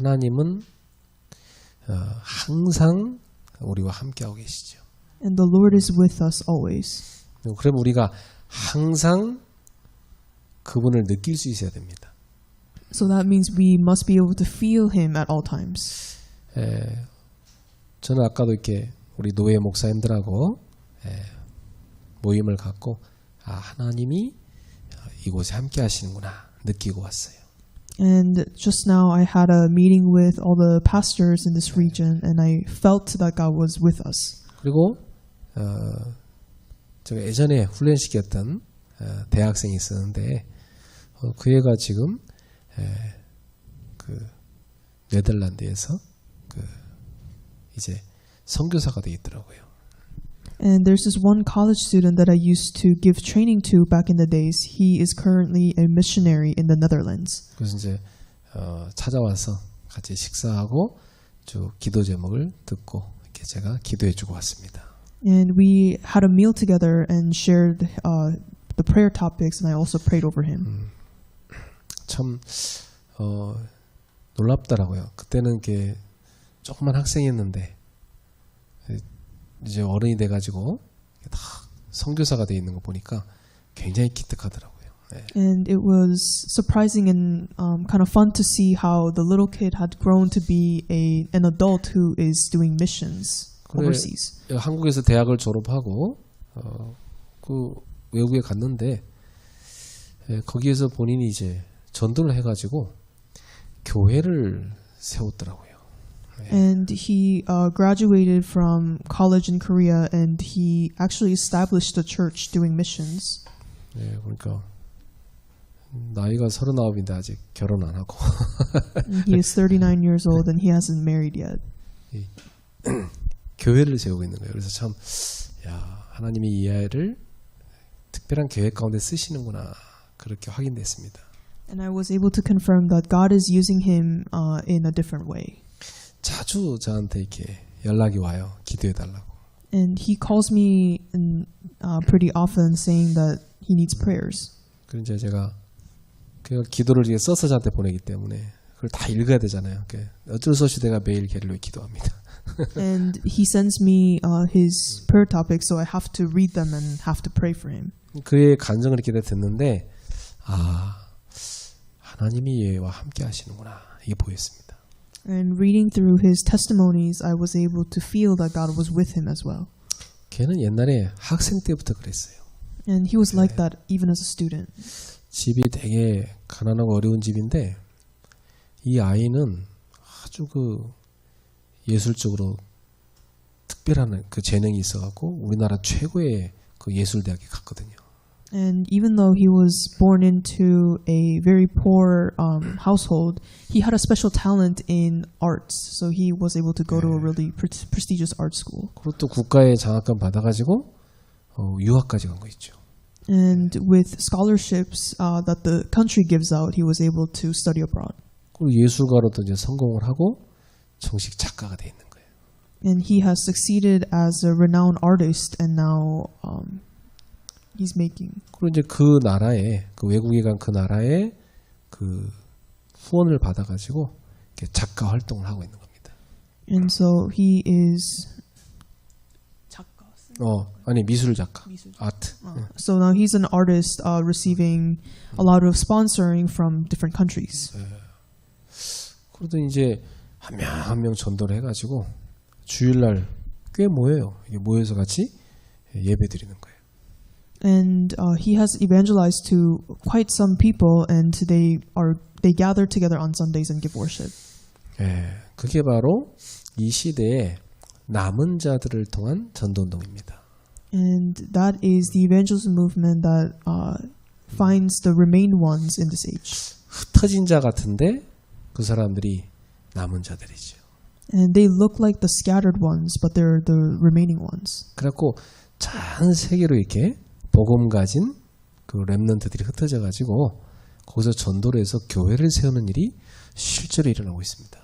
하나님은 항상 우리와 함께하고 계시죠. And the Lord is with us always. 그럼 우리가 항상 그분을 느낄 수 있어야 됩니다. So that means we must be able to feel Him at all times. 저는 아까도 이렇게 우리 노예 목사님들하고 모임을 갖고 하나님이 이곳에 함께 하시는구나 느끼고 왔어요. And just now I had a meeting with all the pastors in this region and I felt that God was with us. 그리고 제가 예전에 훈련시켰던 대학생이 있었는데 그 애가 지금 그 네덜란드에서 이제 선교사가 돼 있더라고요. And there's this one college student that I used to give training to back in the days. He is currently a missionary in the Netherlands. 그래서 이제 찾아와서 같이 식사하고 쭉 기도 제목을 듣고 이렇게 제가 기도해주고 왔습니다. And we had a meal together and shared the prayer topics, and I also prayed over him. 참 놀랍더라고요. 그때는 이렇게 조그만 학생이었는데 이제 어른이 돼가지고 다 선교사가 돼 있는 거 보니까 굉장히 기특하더라고요. 네. And it was surprising and kind of fun to see how the little kid had grown to be an adult who is doing missions overseas. 한국에서 대학을 졸업하고 그 외국에 갔는데 거기에서 본인이 이제 전도를 해가지고 교회를 세웠더라고요. And he graduated from college in Korea, and he actually established a church doing missions. 네, 그러니까 나이가 39인데 아직 결혼 안 하고. He is 39 years old, and he hasn't married yet. 교회를 세우고 있는 거예요. 그래서 참, 하나님이 이 아이를 특별한 계획 가운데 쓰시는구나 그렇게 확인됐습니다. And I was able to confirm that God is using him in a different way. 자주 저한테 이렇게 연락이 와요. 기도해 달라고. And he calls me pretty often saying that he needs prayers. 그래서 제가 기도를 이제 써서 저한테 보내기 때문에 그걸 다 읽어야 되잖아요. 어쩔 수 없이 내가 매일 걔를 위해 기도합니다. And he sends me his prayer topics, so I have to read them and have to pray for him. 그의 간증을 이렇게 듣는데 하나님이 얘와 함께 하시는구나 이게 보였습니다. And reading through his testimonies, I was able to feel that God was with him as well. 걔는 옛날에 학생 때부터 그랬어요. And he was like that even as a student. 집이 되게 가난하고 어려운 집인데 이 아이는 아주 예술적으로 특별한 그 재능이 있어갖고 우리나라 최고의 그 예술대학에 갔거든요. And even though he was born into a very poor household, he had a special talent in arts. So he was able to go to a really prestigious art school. 그리고 또 국가의 장학금 받아가지고 유학까지 간 거 있죠. And with scholarships that the country gives out, he was able to study abroad. 그리고 예술가로도 이제 성공을 하고 정식 작가가 돼 있는 거예요. And he has succeeded as a renowned artist, and now he's making. 그리고 이제 그 나라에 그 외국에 간 그 나라에 그 후원을 받아가지고 작가 활동을 하고 있는 겁니다. And so he is. 아니 미술 작가, 아트. So now he's an artist receiving a lot of sponsoring from different countries. 그래도 이제 한 명 한 명 전도를 해가지고 주일날 꽤 모여요. 이게 모여서 같이 예배 드리는 거예요. And he has evangelized to quite some people, and they gather together on Sundays and give worship. 그게 바로 이 시대에 남은 자들을 통한 전도운동입니다. And that is the evangelism movement that finds the remained ones in this age. 흩어진 자 같은데 그 사람들이 남은 자들이죠. And they look like the scattered ones, but they're the remaining ones. 그래갖고 전 세계로 이렇게 복음 가진 그 렘넌트들이 흩어져 가지고 거기서 전도를 해서 교회를 세우는 일이 실제로 일어나고 있습니다.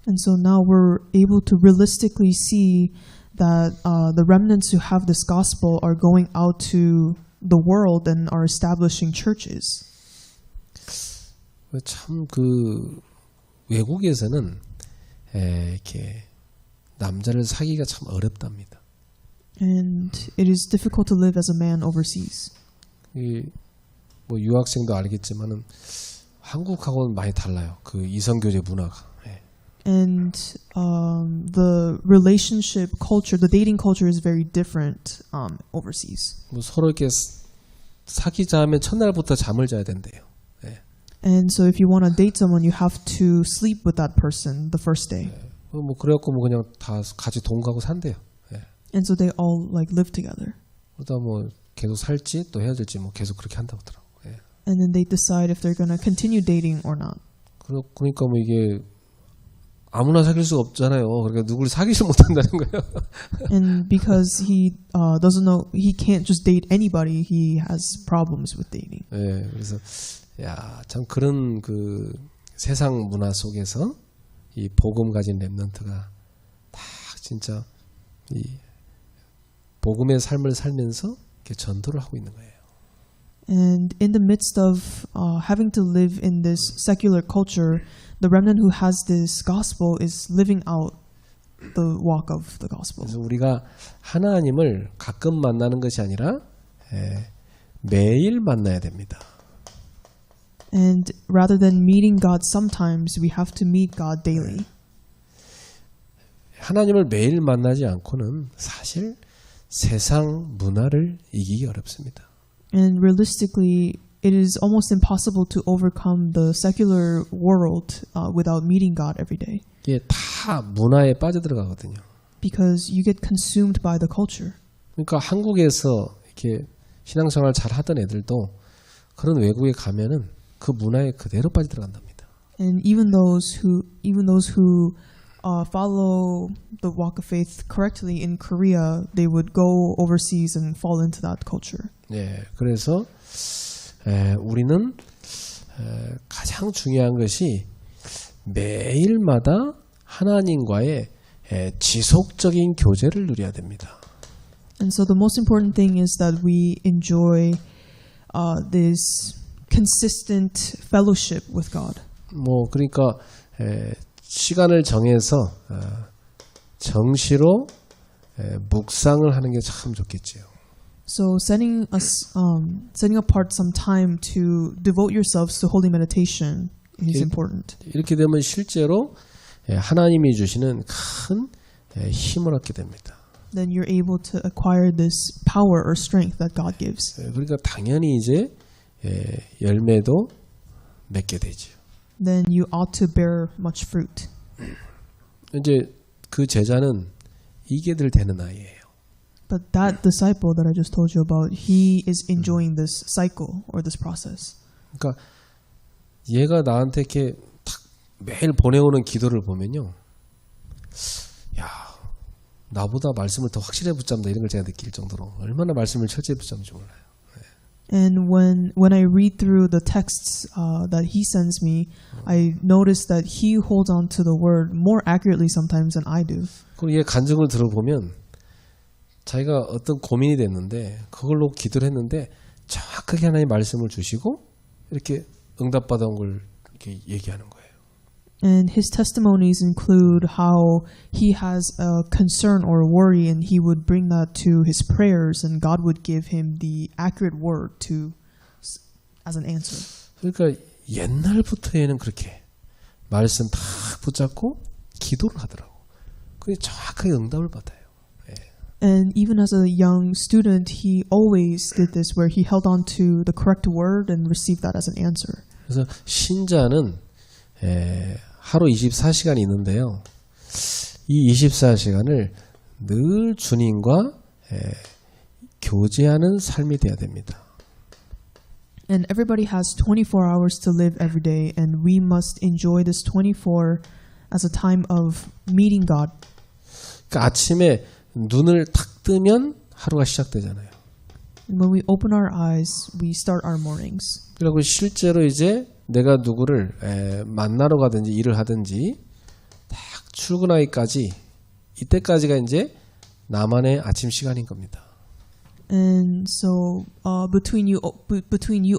And so now we're able to realistically see that the remnants who have this gospel are going out to the world and are establishing churches. 참 외국에서는 이렇게 남자를 사귀기가 참 어렵답니다. And it is difficult to live as a man overseas. 뭐 유학생도 알겠지만은 한국하고는 많이 달라요. 그 이성교제 문화가. And the relationship culture, the dating culture is very different overseas. 뭐 서로 이렇게 사귀자 하면 첫날부터 잠을 자야 된대요. And so if you want to date someone, you have to sleep with that person the first day. 뭐 그래갖고 뭐 그냥 다 같이 동거하고 산대요. And so they all like live together. 그러다 뭐 계속 살지 또 헤어질지 뭐 계속 그렇게 한다고 하더라고. And then they decide if they're gonna continue dating or not. 그러니까 뭐 이게 아무나 사귈 수가 없잖아요. 그러니까 누구를 사귀지 못한다는 거예요. And because he doesn't know, he can't just date anybody. He has problems with dating. 그래서 참 그런 그 세상 문화 속에서 이 복음 가진 렘넌트가 다 진짜 이 복음의 삶을 살면서 이렇게 전도를 하고 있는 거예요. And in the midst of having to live in this secular culture, the remnant who has this gospel is living out the walk of the gospel. 그래서 우리가 하나님을 가끔 만나는 것이 아니라 매일 만나야 됩니다. And rather than meeting God sometimes, we have to meet God daily. 하나님을 매일 만나지 않고는 사실 세상 문화를 이기기 어렵습니다. And realistically, it is almost impossible to overcome the secular world without meeting God every day. 이게 다 문화에 빠져들어가거든요. Because you get consumed by the culture. 그러니까 한국에서 이렇게 신앙생활 잘 하던 애들도 그런 외국에 가면은 그 문화에 그대로 빠져들어간답니다. And even those who follow the walk of faith correctly in Korea, they would go overseas and fall into that culture. 그래서 우리는 가장 중요한 것이 매일마다 하나님과의 지속적인 교제를 누려야 됩니다. And so the most important thing is that we enjoy this consistent fellowship with God. 뭐 그러니까 시간을 정해서 정시로 묵상을 하는 게 참 좋겠지요. So setting apart some time to devote yourselves to holy meditation is important. 이렇게 되면 실제로 하나님이 주시는 큰 힘을 얻게 됩니다. Then you're able to acquire this power or strength that God gives. 그러니까 당연히 이제 열매도 맺게 되죠. Then you ought to bear much fruit. 이제 그 제자는 이게 늘 되는 아이예요. But that disciple that I just told you about, he is enjoying this cycle or this process. 그러니까 얘가 나한테 이렇게 탁 매일 보내오는 기도를 보면요, 야, 나보다 말씀을 더 확실히 붙잡는다 이런 걸 제가 느낄 정도로 얼마나 말씀을 철저히 붙잡는지 몰라요. And when I read through the texts that he sends me, I notice that he holds on to the word more accurately sometimes than I do. 그리고 얘 간증을 들어보면 자기가 어떤 고민이 됐는데 그걸로 기도를 했는데 정확하게 하나님 말씀을 주시고 이렇게 응답받아온 걸 이렇게 얘기하는 거예요. And his testimonies include how he has a concern or worry, and he would bring that to his prayers, and God would give him the accurate word as an answer. 그러니까 옛날부터 얘는 그렇게 말씀 다 붙잡고 기도를 하더라고. 그게 정확하게 응답을 받아요. And even as a young student, he always did this, where he held on to the correct word and received that as an answer. 그래서 신자는 하루 24시간이 있는데요. 이 24시간을 늘 주님과 교제하는 삶이 돼야 됩니다. And everybody has 24 hours to live every day, and we must enjoy this 24 as a time of meeting God. 그러니까 아침에 눈을 탁 뜨면 하루가 시작되잖아요. And when we open our eyes, we start our mornings. 그리고 실제로 이제 내가 누구를 만나러 가든지 일을 하든지 딱 출근하기까지 이때까지가 이제 나만의 아침 시간인 겁니다. And so between you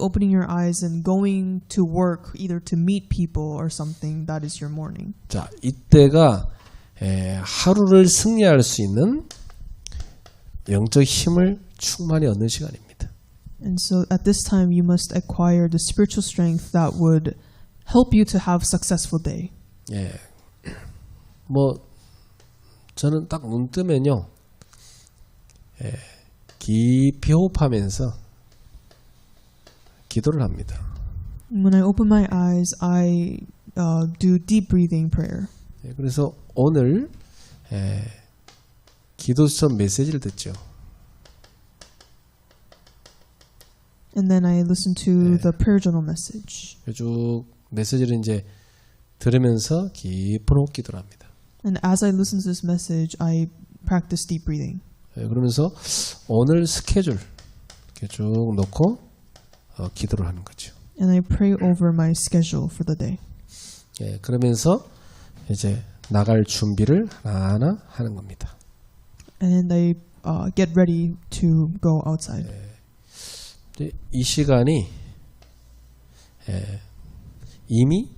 opening your eyes and going to work, either to meet people or something, that is your morning. 자, 이때가 하루를 승리할 수 있는 영적 힘을 충만히 얻는 시간입니다. And so at this time you must acquire the spiritual strength that would help you to have a successful day. 예, 뭐 저는 딱 눈 뜨면요, 깊이 호흡하면서 기도를 합니다. When I open my eyes, I do deep breathing prayer. 예, 그래서 오늘 기도 수업 메시지를 듣죠. And then I listen to the prayer journal message. 쭉 메시지를 이제 들으면서 깊은 호흡 기도를 합니다. And as I listen to this message, I practice deep breathing. 예, 그러면서 오늘 스케줄 이렇게 쭉 놓고 기도를 하는 거죠. And I pray over my schedule for the day. 예, 그러면서 이제 나갈 준비를 하나하나 하는 겁니다. And I get ready to go outside. 이 시간이 이미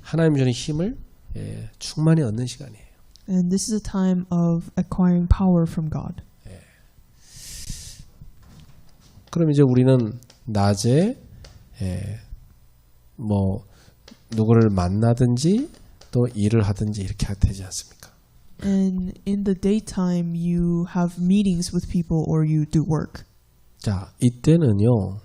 하나님 주는 힘을 충만히 얻는 시간이에요. And this is a time of acquiring power from God. 그럼 이제 우리는 낮에 뭐 누구를 만나든지 또 일을 하든지 이렇게 되지 않습니까? And in the daytime, you have meetings with people or you do work. 자, 이때는요,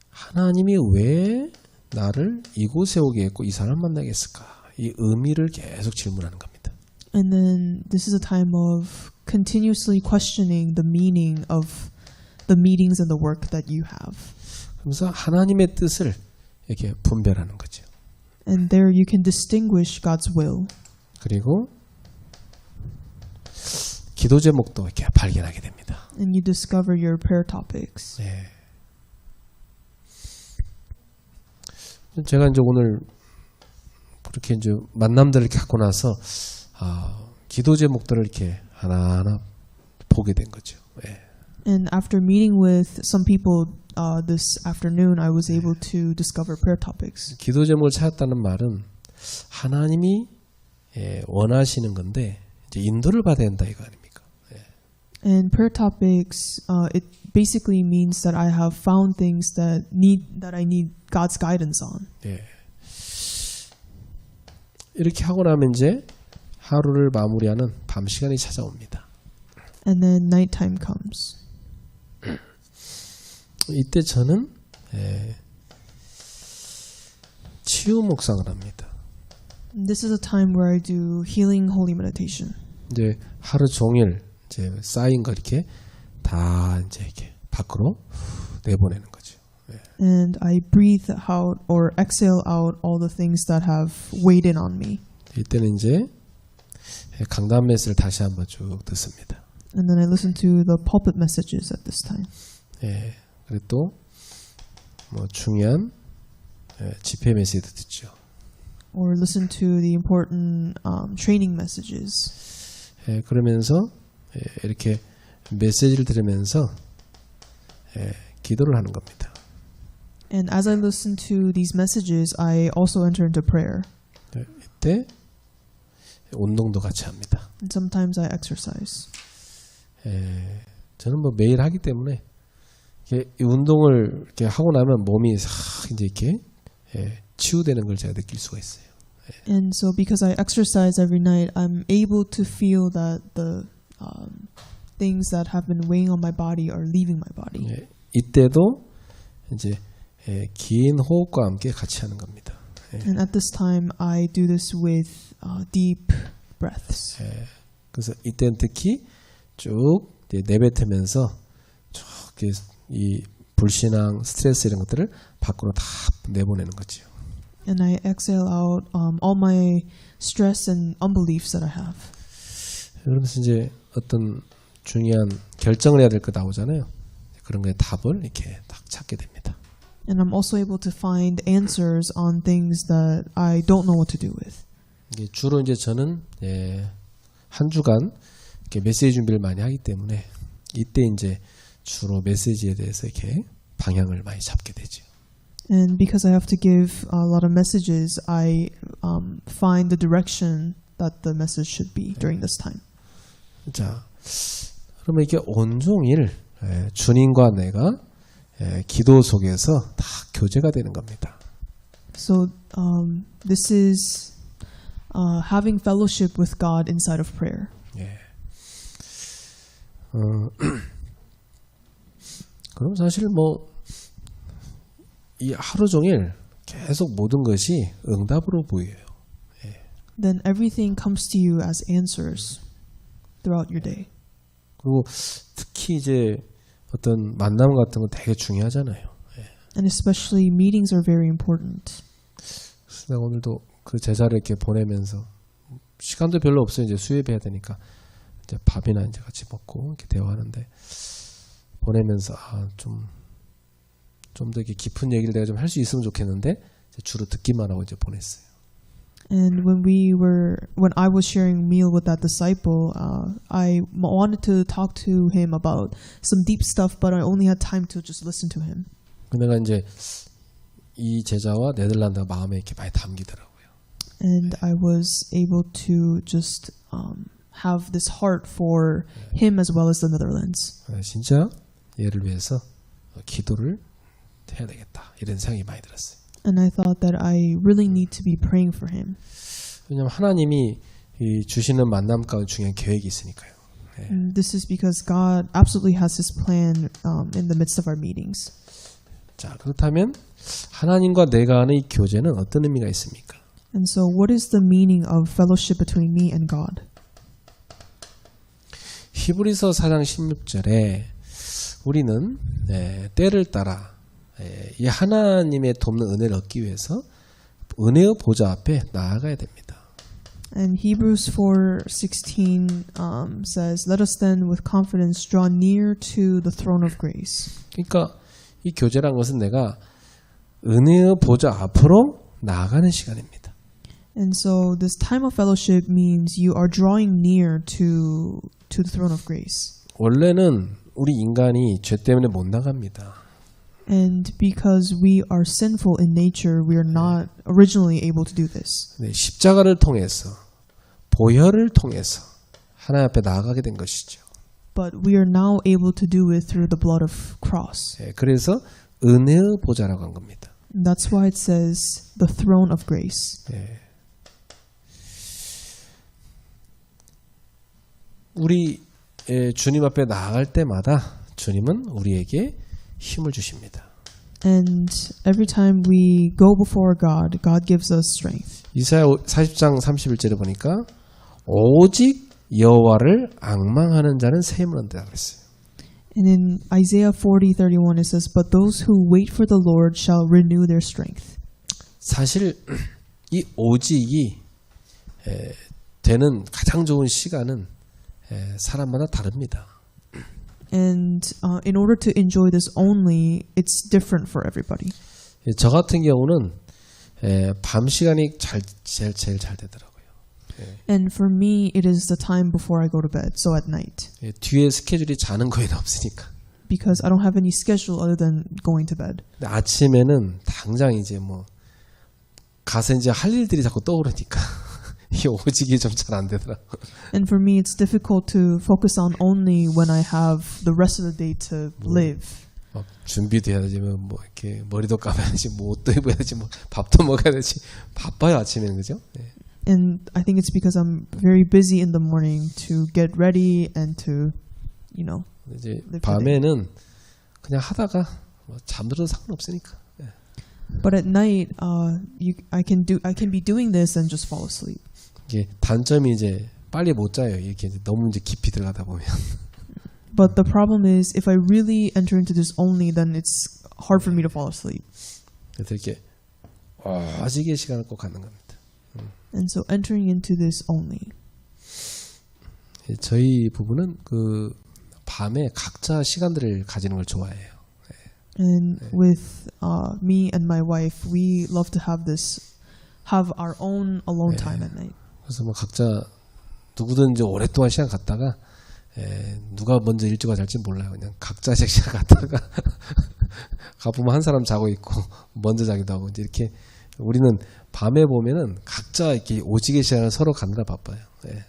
하나님이 왜 나를 이곳에 오게 했고 이 사람 만나게 했을까? 이 의미를 계속 질문하는 겁니다. And then this is a time of continuously questioning the meaning of the meetings and the work that you have. 그래서 하나님의 뜻을 이렇게 분별하는 거죠. And there you can distinguish God's will. 그리고 기도 제목도 이렇게 발견하게 됩니다. And you discover your prayer topics. 네. 제가 이제 오늘 그렇게 이제 만남들을 갖고 나서 기도 제목들을 이렇게 하나하나 보게 된 거죠. 네. And after meeting with some people this afternoon, I was able to discover prayer topics. 기도 제목을 찾았다는 말은 하나님이 원하시는 건데 이제 인도를 받아야 된다 이거 아닙니까? And prayer topics, it basically means that I have found things that I need God's guidance on. 예. 이렇게 하고 나면 이제 하루를 마무리하는 밤 시간이 찾아옵니다. And then nighttime comes. 이때 저는 치유 묵상을 합니다. And this is a time where I do healing holy meditation. 이제 하루 종일 이제 쌓인 거 이렇게 다 이제 이렇게 밖으로 내보내는 거죠. And I breathe out or exhale out all the things that have weighed in on me. 이때는 이제 강단 메시지를 다시 한번 쭉 듣습니다. And then I listen to the pulpit messages at this time. 예. 그리고 또 뭐 중요한 집회 메시지도 듣죠. Or listen to the important training messages. 예, 그러면서 이렇게 메시지를 들으면서 기도를 하는 겁니다. And as I listen to these messages, I also enter into prayer. 이때 운동도 같이 합니다. And sometimes I exercise. 저는 뭐 매일 하기 때문에 이 운동을 이렇게 하고 나면 몸이 싹 이제 이렇게 치유되는 걸 제가 느낄 수가 있어요. And so because I exercise every night, I'm able to feel that the things that have been weighing on my body are leaving my body. 이때도 이제 긴 호흡과 함께 같이 하는 겁니다. And at this time, I do this with deep breaths. 그래서 이때는 특히 쭉 내뱉으면서 쭉 이 불신앙, 스트레스 이런 것들을 밖으로 다 내보내는 거죠. And I exhale out all my stress and unbeliefs that I have. 그러면서 이제 어떤 중요한 결정을 해야 될 거 나오잖아요. 그런 거에 답을 이렇게 딱 찾게 됩니다. And I'm also able to find answers on things that I don't know what to do with. 주로 이제 저는 한 주간 이렇게 메시지 준비를 많이 하기 때문에 이때 이제 주로 메시지에 대해서 이렇게 방향을 많이 잡게 되죠. And because I have to give a lot of messages, I find the direction that the message should be during this time. 자, 그러면 이게 온종일 주님과 내가 기도 속에서 다 교제가 되는 겁니다. So this is having fellowship with God inside of prayer. 예. 그럼 사실 뭐 이 하루 종일 계속 모든 것이 응답으로 보여요. Then everything comes to you as answers throughout your day. 그리고 특히 이제 어떤 만남 같은 건 되게 중요하잖아요. And especially meetings are very important. 그래서 내가 오늘도 그 제자를 이렇게 보내면서 시간도 별로 없어요. 이제 수협해야 되니까 이제 밥이나 이제 같이 먹고 이렇게 대화하는데 보내면서 좀 더 이렇게 깊은 얘기를 내가 좀 할 수 있으면 좋겠는데 주로 듣기만 하고 이제 보냈어요. And when I was sharing meal with that disciple, I wanted to talk to him about some deep stuff, but I only had time to just listen to him. 내가 이제 이 제자와 네덜란드가 마음에 이렇게 많이 담기더라고요. And I was able to just have this heart for him as well as the Netherlands. 진짜 얘를 위해서 기도를 해야 되겠다 이런 생각이 많이 들었어요. And I thought that I really need to be praying for him. 왜냐하면 하나님이 이 주시는 만남 가운데 중요한 계획이 있으니까요. And this is because God absolutely has His plan in the midst of our meetings. 자, 그렇다면 하나님과 내가 하는 이 교제는 어떤 의미가 있습니까? And so, what is the meaning of fellowship between me and God? 히브리서 4장 16절에 우리는 때를 따라 이 하나님의 돕는 은혜를 얻기 위해서 은혜의 보좌 앞에 나아가야 됩니다. And Hebrews 4:16 says, "Let us then with confidence draw near to the throne of grace." 그러니까 이 교제란 것은 내가 은혜의 보좌 앞으로 나아가는 시간입니다. And so this time of fellowship means you are drawing near to the throne of grace. 원래는 우리 인간이 죄 때문에 못 나갑니다. And because we are sinful in nature, we are not originally able to do this. 네, 십자가를 통해서 보혈을 통해서 하나님 앞에 나아가게 된 것이죠. But we are now able to do it through the blood of cross. 그래서 은혜의 보좌라고 한 겁니다. And that's why it says the throne of grace. 우리 주님 앞에 나아갈 때마다 주님은 우리에게 힘을 주십니다. And every time we go before God, God gives us strength. 이사야 40장 31절에 보니까 오직 여호와를 앙망하는 자는 샘을 얻는다 그랬어요. And in Isaiah 40:31 it says, "But those who wait for the Lord shall renew their strength." 사실 이 오직이 되는 가장 좋은 시간은 사람마다 다릅니다. And in order to enjoy this only, it's different for everybody. 저 같은 경우는 밤 시간이 제일 잘 되더라고요. And for me, it is the time before I go to bed, so at night. 뒤에 스케줄이 자는 거에는 없으니까. Because I don't have any schedule other than going to bed. 근데 아침에는 당장 이제 뭐 가서 이제 할 일들이 자꾸 떠오르니까 이 오직이 좀 잘 안 되더라고. And for me, it's difficult to focus on only when I have the rest of the day to live. 막 준비도 해야 되지, 뭐 이렇게 머리도 감아야 되지, 뭐 옷도 입어야 되지, 뭐 밥도 먹어야 되지. 바빠요 아침에는, 그죠? And I think it's because I'm very busy in the morning to get ready and to, you know. 이제 밤에는 그냥 하다가 뭐 잠들어도 상관없으니까. But at night, I can be doing this and just fall asleep. 이게 단점이 이제 빨리 못 자요. 이렇게 이제 너무 이제 깊이 들어가다 보면. But the problem is, if I really enter into this only, then it's hard for me to fall asleep. 그래서 이렇게 아직의 시간을 꼭 갖는 겁니다. And so entering into this only. 저희 부부는 그 밤에 각자 시간들을 가지는 걸 좋아해요. And with me and my wife, we love to have our own alone time at night. 그래서 뭐 각자 누구든지 오랫동안 시간 갖다가 누가 먼저 일찍 잘지 몰라요. 그냥 각자 섹시를 갔다가 가보면 한 사람 자고 있고 먼저 자기도 하고 이제 이렇게 우리는 밤에 보면은 각자 이렇게 오지게 시간을 서로 가느라 바빠요. 예.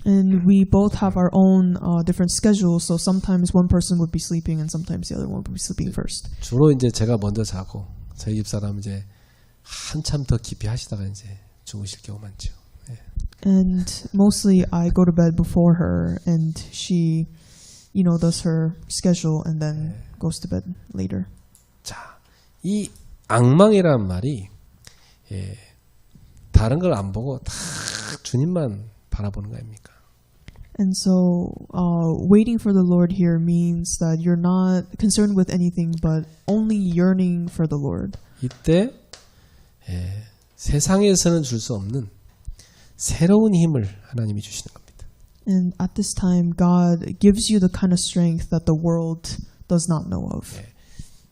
And we both have our own different schedules, so sometimes one person would be sleeping and sometimes the other one would be sleeping first. 주로 이제 제가 먼저 자고 저희 집사람은 이제 한참 더 깊이 하시다가 이제 주무실 경우 많죠. 예. And mostly I go to bed before her and she, does her schedule and then goes to bed later. 자, 이 앙망이란 말이 다른 걸 안 보고 다 주님만 바라보는 거 아닙니까? And so waiting for the Lord here means that you're not concerned with anything but only yearning for the Lord. 이때 세상에서는 줄 수 없는 새로운 힘을 하나님이 주시는 겁니다. And at this time, God gives you the kind of strength that the world does not know of.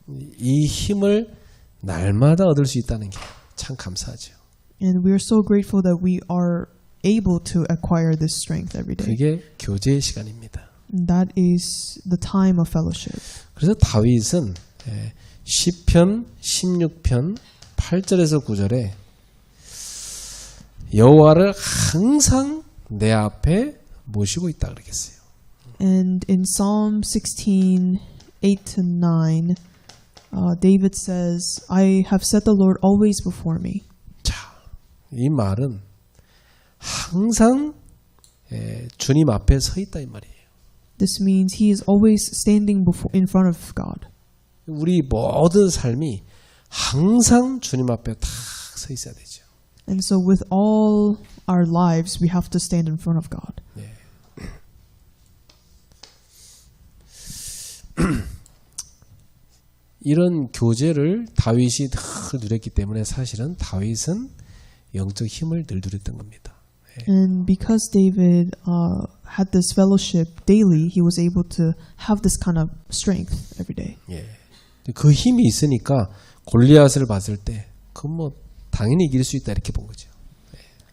이 힘을 날마다 얻을 수 있다는 게 참 감사하죠. And we are so grateful that we are able to acquire this strength every day. 그게 교제의 시간입니다. And that is the time of fellowship. 그래서 다윗은 시편 16편 8절에서 9절에 여호와를 항상 내 앞에 모시고 있다 그러겠어요. And in Psalm 16, 8-9, David says, I have set the Lord always before me. 자, 이 말은 항상 주님 앞에 서 있다 이 말이에요. This means he is always standing in front of God. 우리 모든 삶이 항상 주님 앞에 딱 서 있어야 되죠. And so with all our lives, we have to stand in front of God. 네. 이런 교제를 다윗이 늘 누렸기 때문에 사실은 다윗은 영적 힘을 늘 누렸던 겁니다. And because David had this fellowship daily, he was able to have this kind of strength every day. 예. 그 힘이 있으니까 골리앗을 봤을 때 그 뭐 당연히 이길 수 있다 이렇게 본 거죠.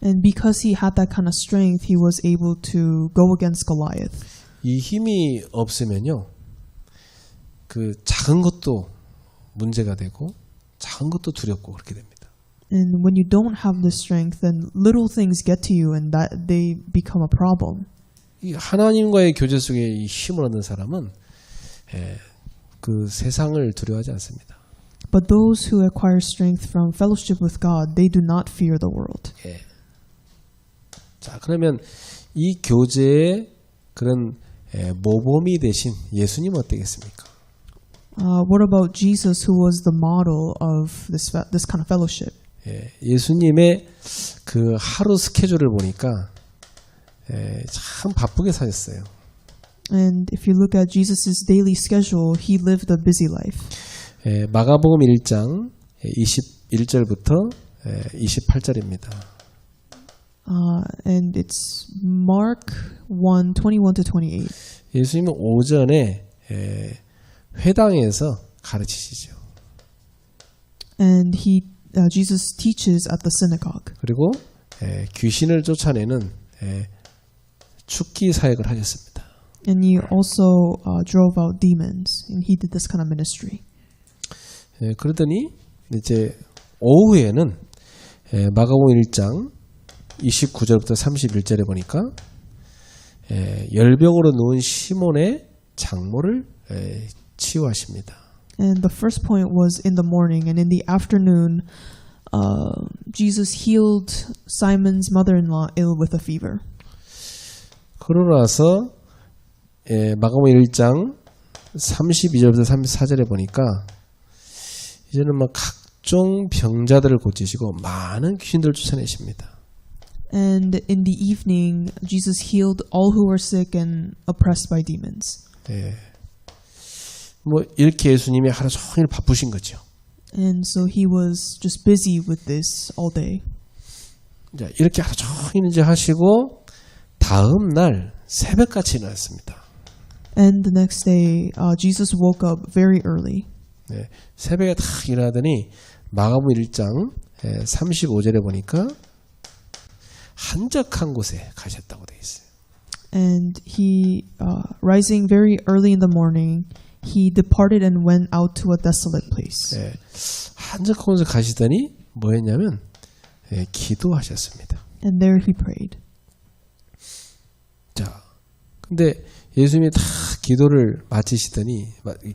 And because he had that kind of strength, he was able to go against Goliath. 이 힘이 없으면요, 그 작은 것도 문제가 되고 작은 것도 두렵고 그렇게 됩니다. And when you don't have the strength, then little things get to you, and that they become a problem. 이 하나님과의 교제 속에 이 힘을 얻는 사람은 그 세상을 두려워하지 않습니다. But those who acquire strength from fellowship with God, they do not fear the world. 예. 자, 그러면 이 교제의 그런 모범이 되신 예수님 어떻겠습니까? What about Jesus, who was the model of this kind of fellowship? 예수님의 그 하루 스케줄을 보니까 참 바쁘게 사셨어요. And if you look at Jesus' daily schedule, he lived a busy life. 마가복음 1장 21절부터 28절입니다. And it's Mark 1, 21-28. 예수님은 오전에 회당에서 가르치시죠. And Jesus teaches at the synagogue. 그리고 귀신을 쫓아내는 축기 사역을 하셨습니다. And he also drove out demons, and he did this kind of ministry. 그러더니 이제 오후에는 마가복음 1장 29절부터 31절에 보니까 열병으로 누운 시몬의 장모를 치유하십니다. And the first point was in the morning, and in the afternoon, Jesus healed Simon's mother-in-law ill with a fever. 그러고 나서 마가복음 1장 32절부터 34절에 보니까 이제는 막 각종 병자들을 고치시고 많은 귀신들을 쫓아내십니다. And in the evening, Jesus healed all who were sick and oppressed by demons. 뭐 이렇게 예수님이 하루 종일 바쁘신 거죠. And so he was just busy with this all day. 자, 이렇게 하루 종일 이제 하시고 다음 날 새벽같이 일어났습니다. And the next day, Jesus woke up very early. 새벽에 딱 일어나더니 마가복음 1장 35절에 보니까 한적한 곳에 가셨다고 되어 있어요. And he, rising very early in the morning, he departed and went out to a desolate place. 예, 한적한 곳에 가시더니 뭐 했냐면 예, 기도하셨습니다. And there he prayed. 자, 근데 예수님이 다 기도를 마치시더니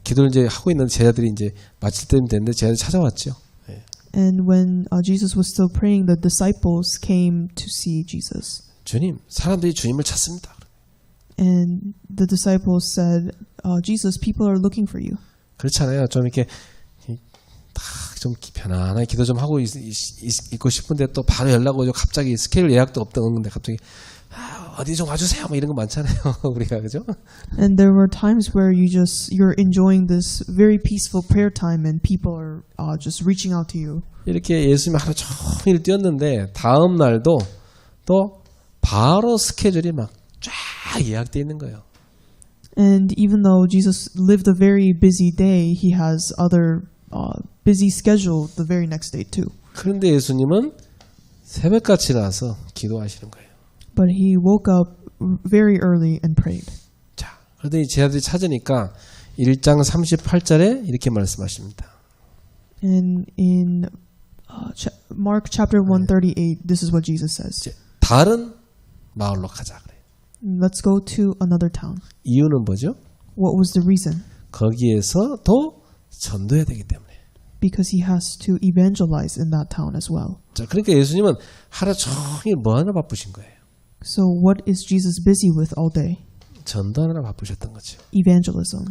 기도를 이제 하고 있는 제자들이 이제 마칠 때면 됐는데 제자들이 찾아왔죠. 예. And when Jesus was still praying, the disciples came to see Jesus. 주님, 사람들이 주님을 찾습니다. And the disciples said, Jesus, people are looking for you. 그렇잖아요. 좀 이렇게 딱 좀 편안하게 기도 좀 하고 있고 싶은데 또 바로 연락 오죠. 갑자기 스케줄 예약도 없던 건데 갑자기 어디 좀 와주세요. 뭐 이런 거 많잖아요. 우리가 그죠? And there were times where you're enjoying this very peaceful prayer time, and people are just reaching out to you. 이렇게 예수님이 하루 종일 뛰었는데 다음 날도 또 바로 스케줄이 막 쫙 예약돼 있는 거예요. And even though Jesus lived a very busy day, he has other busy schedule the very next day too. 그런데 예수님은 새벽같이 나서 기도하시는 거예요. But he woke up very early and prayed. 자, 그러더니 제자들이 찾으니까 1장 38절에 이렇게 말씀하십니다. And in Mark chapter 138, this is what Jesus says. 이제 다른 마을로 가자 그래요. Let's go to another town. 이유는 뭐죠? What was the reason? 거기에서도 전도해야 되기 때문에. Because he has to evangelize in that town as well. 자, 그러니까 예수님은 하루 종일 뭐 하나 바쁘신 거예요? So what is Jesus busy with all day? 전도하느라 바쁘셨던 거죠. Evangelism.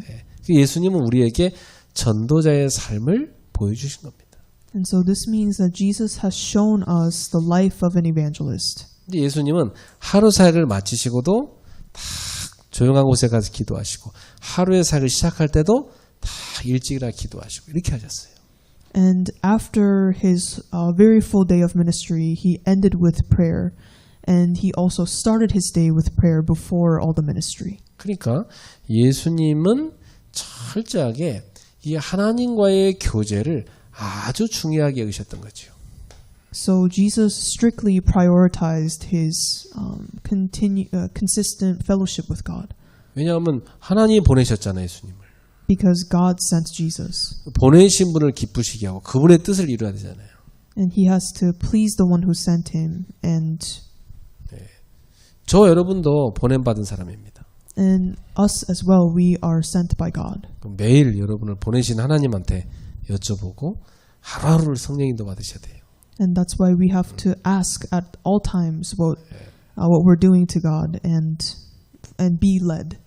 예수님은 우리에게 전도자의 삶을 보여주신 겁니다. And so this means that Jesus has shown us the life of an evangelist. 근데 예수님은 하루 사역을 마치시고도 다 조용한 곳에 가서 기도하시고 하루의 사역을 시작할 때도 다 일찍이라 기도하시고 이렇게 하셨어요. And after his very full day of ministry, he ended with prayer. And he also started his day with prayer before all the ministry. 그러니까 예수님은 철저하게 이 하나님과의 교제를 아주 중요하게 여기셨던 거죠. So Jesus strictly prioritized his consistent fellowship with God. 왜냐하면 하나님이 보내셨잖아요, 예수님을. Because God sent Jesus. 보내신 분을 기쁘시게 하고 그분의 뜻을 이루어야 되잖아요. And he has to please the one who sent him. And 저 여러분도 보냄받은 사람입니다. And us as well, we are sent by God. 매일 여러분을 보내신 하나님한테 여쭤보고 하루하루를 성령 인도 받으셔야 돼요. And that's why we have to ask at all times what we're doing to God and be led.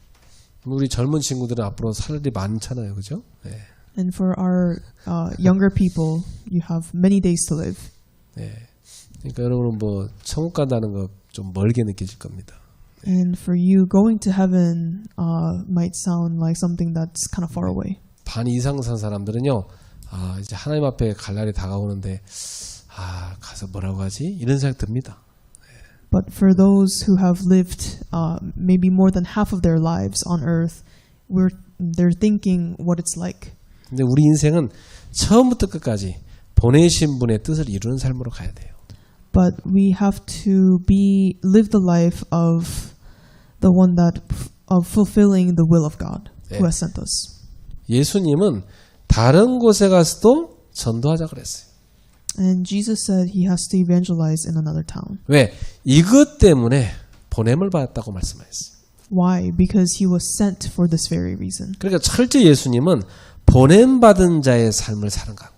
우리 젊은 친구들은 앞으로 살 일이 많잖아요, 그죠? 네. And for our younger people, you have many days to live. 네. 그러니까 여러분은 뭐 천국 간다는 거 좀 멀게 느껴질 겁니다. And for you, going to heaven might sound like something that's kind of far away. 반 이상 산 사람들은요, 이제 하나님 앞에 갈 날이 다가오는데, 가서 뭐라고 하지? 이런 생각 듭니다. But for those who have lived maybe more than half of their lives on earth, they're thinking what it's like. 근데 우리 인생은 처음부터 끝까지 보내신 분의 뜻을 이루는 삶으로 가야 돼요. But we have to live the life of the one of fulfilling the will of God who has sent us. 예수님은 다른 곳에 가서도 전도하자 그랬어요. And Jesus said he has to evangelize in another town. 왜? 이것 때문에 보냄을 받았다고 말씀하셨어요. Why? Because he was sent for this very reason. 그러니까 철저히 예수님은 보냄받은 자의 삶을 사는 겁니다.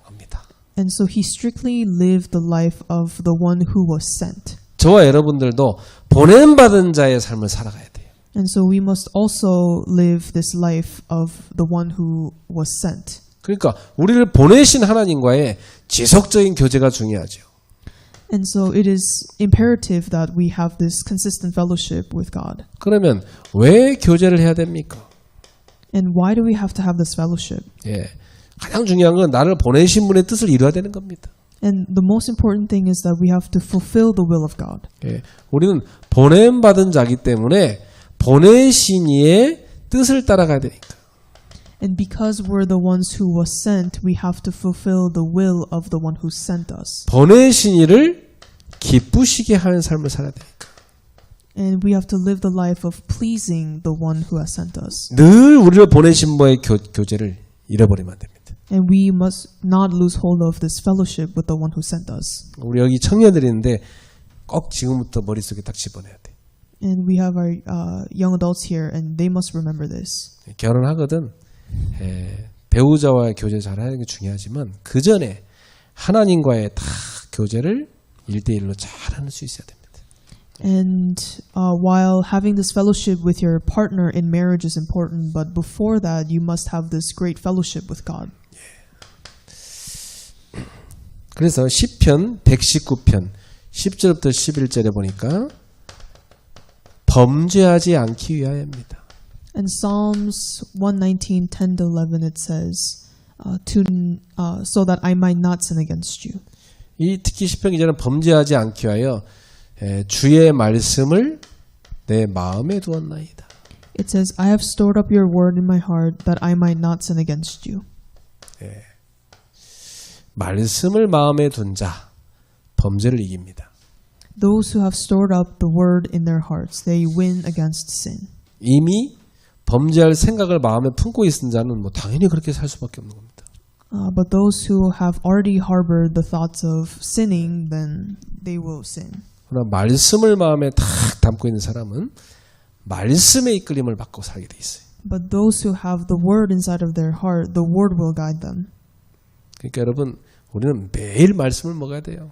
And so he strictly lived the life of the one who was sent. 저와 여러분들도 보냄받은 자의 삶을 살아가야 돼요. And so we must also live this life of the one who was sent. 그러니까 우리를 보내신 하나님과의 지속적인 교제가 중요하죠. And so it is imperative that we have this consistent fellowship with God. 그러면 왜 교제를 해야 됩니까? And why do we have to have this fellowship? 예, 가장 중요한 건 나를 보내신 분의 뜻을 이루어야 되는 겁니다. And the most important thing is that we have to fulfill the will of God. 예, 우리는 보냄받은 자기 때문에 보내신 이의 뜻을 따라가야 되니까. And because we're the ones who was sent, we have to fulfill the will of the one who sent us. 보내신 이를 기쁘시게 하는 삶을 살아야 되니까. And we have to live the life of pleasing the one who has sent us. 늘 우리를 보내신 분의 교제를 잃어버리면 안 됩니다. And we must not lose hold of this fellowship with the one who sent us. 우리 여기 청년들이 있는데 꼭 지금부터 머릿속에 딱 집어내야 돼. And we have our young adults here, and they must remember this. 결혼하거든 배우자와의 교제 잘하는 게 중요하지만 그 전에 하나님과의 다 교제를 1대1로 잘하는 수 있어야 됩니다. And while having this fellowship with your partner in marriage is important, but before that, you must have this great fellowship with God. 그래서 시편 119편 10절부터 11절에 보니까 범죄하지 않기 위하여입니다. In Psalms 119, 10 to 11, it says, so that I might not sin against you. 이 특히 시편 기자는 범죄하지 않기 위하여 주의 말씀을 내 마음에 두었나이다. It says, I have stored up your word in my heart that I might not sin against you. 말씀을 마음에 둔 자 범죄를 이깁니다. Those who have stored up the word in their hearts, they win against sin. 이미 범죄할 생각을 마음에 품고 있는 자는 뭐 당연히 그렇게 살 수밖에 없는 겁니다. But those who have already harbored the thoughts of sinning, then they will sin. 그러나 말씀을 마음에 탁 담고 있는 사람은 말씀의 이끌림을 받고 살게 돼 있어요. But those who have the word inside of their heart, the word will guide them. 그러니까 여러분 우리는 매일 말씀을 먹어야 돼요.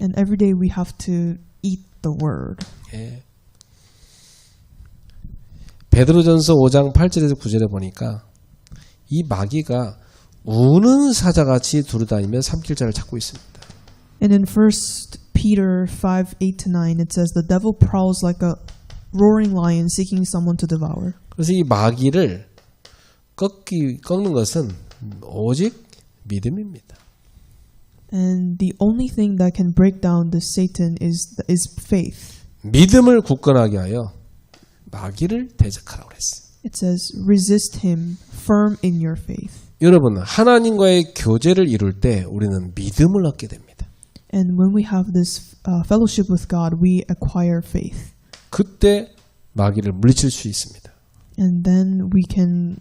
And every day we have to eat the word. 예. 베드로전서 5장 8절에서 9절에 보니까 이 마귀가 우는 사자같이 두루다니며 삼킬 자를 찾고 있습니다. And in 1 Peter 5, 8 to 9, it says, The devil prowls like a roaring lion seeking someone to devour. 그래서 이 마귀를 꺾는 것은 오직 믿음입니다. And the only thing that can break down this Satan is faith. 믿음을 굳건하게 하여 마귀를 대적하라고 그랬어요. It says, resist him firm in your faith. 여러분, 하나님과의 교제를 이룰 때 우리는 믿음을 얻게 됩니다. And when we have this fellowship with God, we acquire faith. 그때 마귀를 물리칠 수 있습니다. And then we can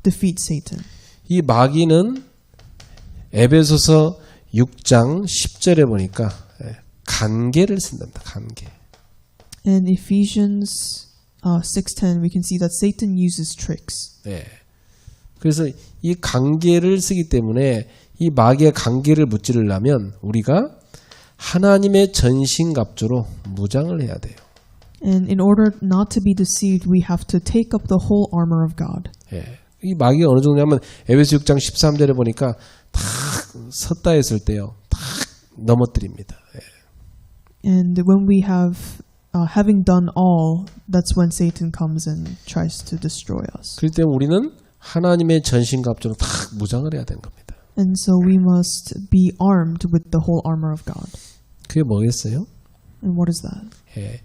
defeat Satan. 이 마귀는 에베소서 6장 10절에 보니까 간계를 쓴답니다. 간계. In Ephesians 6:10, we can see that Satan uses tricks. 네. 그래서 이 간계를 쓰기 때문에 이 마귀의 간계를 무찌르려면 우리가 하나님의 전신갑주로 무장을 해야 돼요. And in order not to be deceived, we have to take up the whole armor of God. 예. 이 마귀가 어느 정도냐면 에베소 6장 13절에 보니까 탁 섰다 했을 때요. 탁 넘어뜨립니다. 예. And when we have having done all, that's when Satan comes and tries to destroy us. 그럴 때 우리는 하나님의 전신갑주로 탁 무장을 해야 되는 겁니다. And so we must be armed with the whole armor of God. 그게 뭐겠어요? And what is that? 예.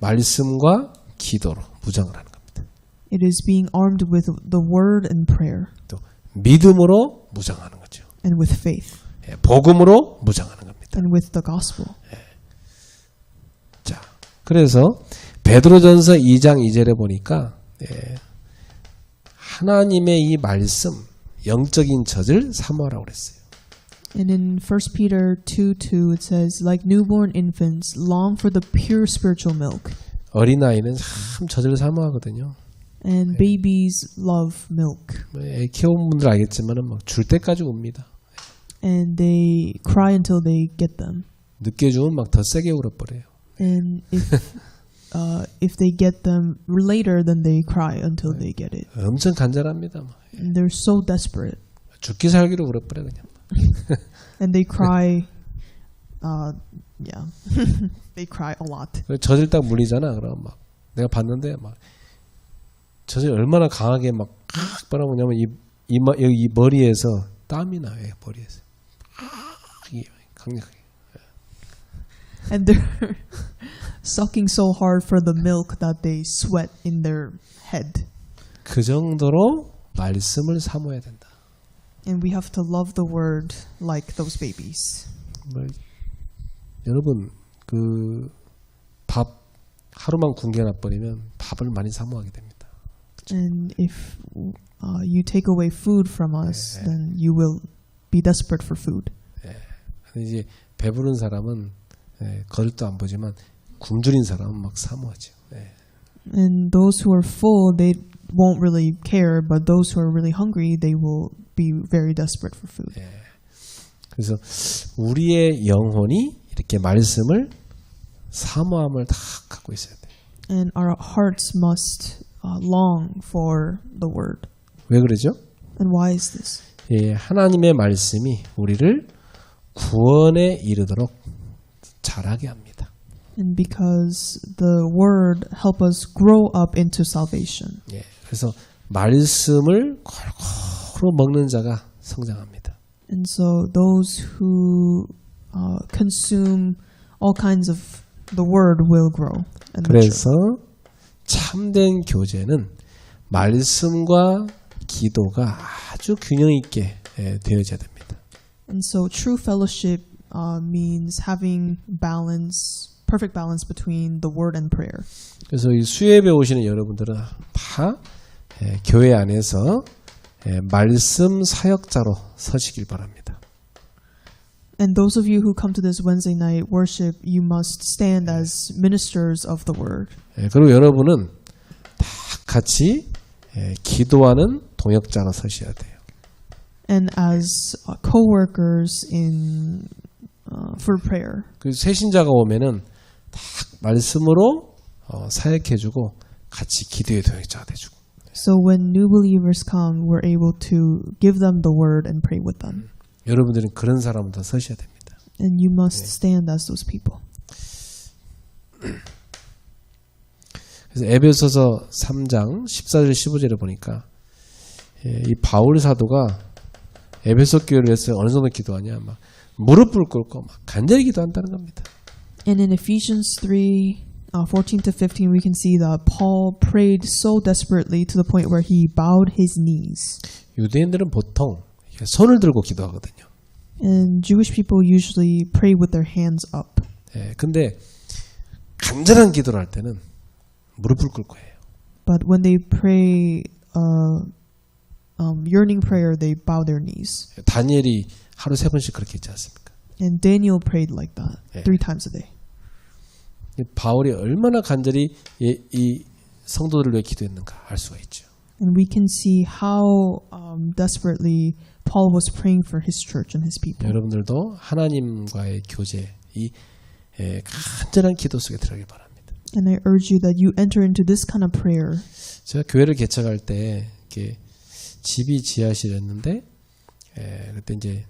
말씀과 기도로 무장을 하는 겁니다. It is being armed with the word and prayer. 또 믿음으로 무장하는 거죠. And with faith. 예. 복음으로 무장하는 겁니다. And with the gospel. 자, 그래서 베드로전서 2장 2절에 보니까 하나님의 이 말씀, 영적인 젖을 사모하라고 그랬어요. And in 1 Peter 2:2 it says, like newborn infants, long for the pure spiritual milk. 어린아이는 참 젖을 사모하거든요. And babies love milk. 애 키워본 분들 알겠지만 막 줄 때까지 옵니다. And they cry until they get them. 늦게 주면 막 더 세게 울어버려요. And if they get them later, then they cry until they get it. 엄청 간절합니다. And they're so desperate. 죽기 살기로 울어버려 그냥. And they cry, yeah, they cry a lot. 젖을 딱 물리잖아. 그럼 막 내가 봤는데 막 젖을 얼마나 강하게 막 빨아보냐면 이 머리에서 땀이 나요. 머리에서 이게 강력하게. And they're sucking so hard for the milk that they sweat in their head. 그 정도로 말씀을 사모해야 된다. And we have to love the word like those babies. 여러분 그 밥 하루만 굶겨놔 버리면 밥을 많이 사모하게 됩니다. And if you take away food from us, then you will be desperate for food. 근데 이제 배부른 사람은 거들도 안 보지만 굶주린 사람은 막 사모하죠. And those who are full, they won't really care, but those who are really hungry, they will be very desperate for food. 그래서 우리의 영혼이 이렇게 말씀을 사모함을 다 갖고 있어야 돼요. And our hearts must long for the word. 왜 그러죠? And why is this? 하나님의 말씀이 우리를 구원에 이르도록 자라게 합니다. And because the word help us grow up into salvation. 그래서 말씀을 골고루 먹는 자가 성장합니다. And so those who consume all kinds of the word will grow and mature. 그래서 참된 교제는 말씀과 기도가 아주 균형 있게 되어져야 됩니다. And so true fellowship means having balance, perfect balance between the word and prayer. 그래서 이 수예배 오시는 여러분들은 다 교회 안에서 말씀 사역자로 서시길 바랍니다. And those of you who come to this Wednesday night worship, you must stand as ministers of the word. 그리고 여러분은 다 같이 기도하는 동역자로 서셔야 돼요. And as co-workers in for prayer. 그 새신자가 오면은 다 말씀으로 사역해주고 같이 기도의 동역자가 돼주고. So when new believers come, we're able to give them the word and pray with them. 여러분들은 그런 사람부터 서셔야 됩니다. And you must stand as those people. 그래서 에베소서 3장 14절 15절에 보니까 이 바울 사도가 에베소 교회를 위해서 어느 정도 기도하냐, 막 무릎을 꿇고 막 간절히 기도한다는 겁니다. And in Ephesians 3:14 to 15, we can see that Paul prayed so desperately to the point where he bowed his knees. 유대인들은 보통 손을 들고 기도하거든요. And Jewish people usually pray with their hands up. 근데 간절한 기도를 할 때는 무릎을 꿇고 해요. But when they pray yearning prayer, they bow their knees. 다니엘이 하루 3번씩 그렇게 했지 않습니까? And Daniel prayed like that 3 times a day. 바울이 얼마나 간절히 이 성도들을 위해 기도했는가 알 수가 있죠. And we can see how desperately Paul was praying for his church and his people. 여러분들도 하나님과의 교제, 이 간절한 기도 속에 들어가길 바랍니다. And I urge you that you enter into this kind of prayer. 제가 교회를 개척할 때 이렇게 집이 지하실이었는데 그때 이제